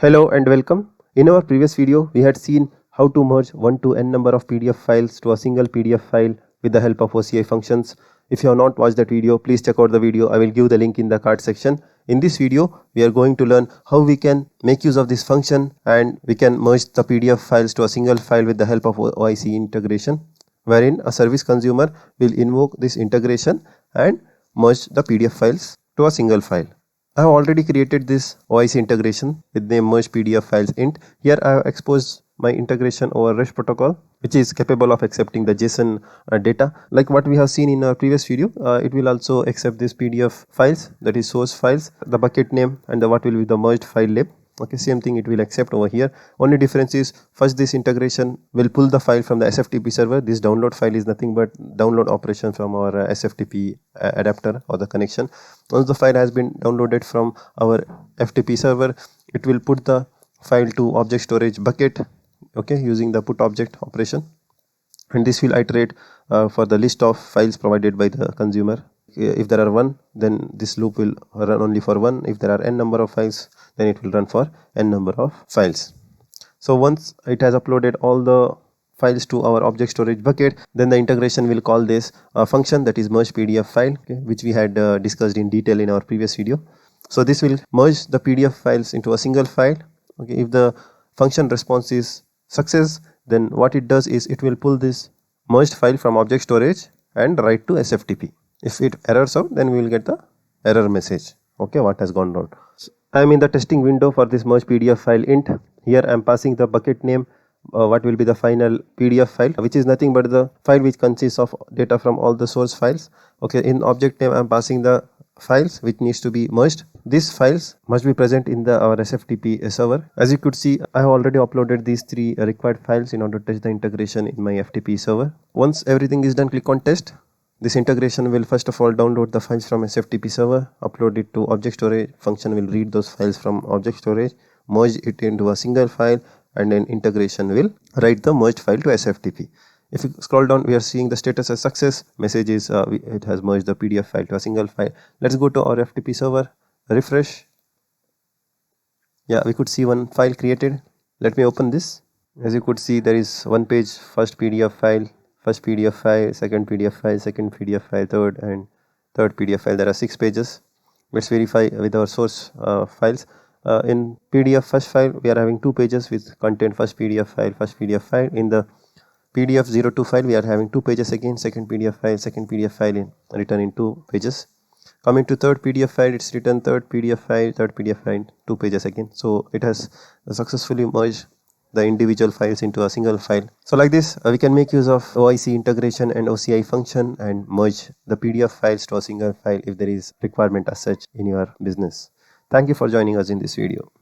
Hello and welcome. In our previous video, we had seen how to merge 1 to n number of PDF files to a single PDF file with the help of OCI functions. If you have not watched that video, please check out the video. I will give the link in the card section. In this video, we are going to learn how we can make use of this function and we can merge the PDF files to a single file with the help of OIC integration, wherein a service consumer will invoke this integration and merge the PDF files to a single file. I have already created this OIC integration with name merge PDF files int. Here I have exposed my integration over REST protocol, which is capable of accepting the JSON data. Like what we have seen in our previous video, it will also accept these PDF files, that is source files, the bucket name and what will be the merged file name. Okay, same thing it will accept over here. Only difference is first this integration will pull the file from the SFTP server. This download file is nothing but download operation from our SFTP adapter or the connection. Once the file has been downloaded from our FTP server, it will put the file to object storage bucket, okay, using the put object operation, and this will iterate for the list of files provided by the consumer. If there are 1, then this loop will run only for 1. If there are n number of files, then it will run for n number of files. So once it has uploaded all the files to our object storage bucket, then the integration will call this function, that is merge PDF file, okay, which we had discussed in detail in our previous video. So this will merge the PDF files into a single file. Okay, if the function response is success, then what it does is it will pull this merged file from object storage and write to SFTP. If it errors out, then we will get the error message, okay, what has gone wrong. So I am in the testing window for this merge PDF file int. Here I am passing the bucket name, what will be the final PDF file, which is nothing but the file which consists of data from all the source files. Okay, in object name I am passing the files which needs to be merged. These files must be present in our SFTP server. As you could see, I have already uploaded these 3 required files in order to test the integration in my FTP server. Once everything is done, click on test. This integration will first of all download the files from SFTP server, upload it to object storage. Function will read those files from object storage, merge it into a single file, and then integration will write the merged file to SFTP. If you scroll down, we are seeing the status as success. Message is it has merged the PDF file to a single file. Let's go to our FTP server, refresh. Yeah, we could see one file created. Let me open this. As you could see, there is one page, first PDF file, first PDF file, second PDF file, second PDF file, third and third PDF file. There are 6 pages. Let's verify with our source files. In PDF first file, we are having 2 pages with content first PDF file, first PDF file. In the PDF 02 file, we are having 2 pages again, second PDF file in written in 2 pages. Coming to third PDF file, it's written third PDF file, 2 pages again. So it has successfully merged the individual files into a single file. So like this, we can make use of OIC integration and OCI function and merge the PDF files to a single file if there is requirement as such in your business. Thank you for joining us in this video.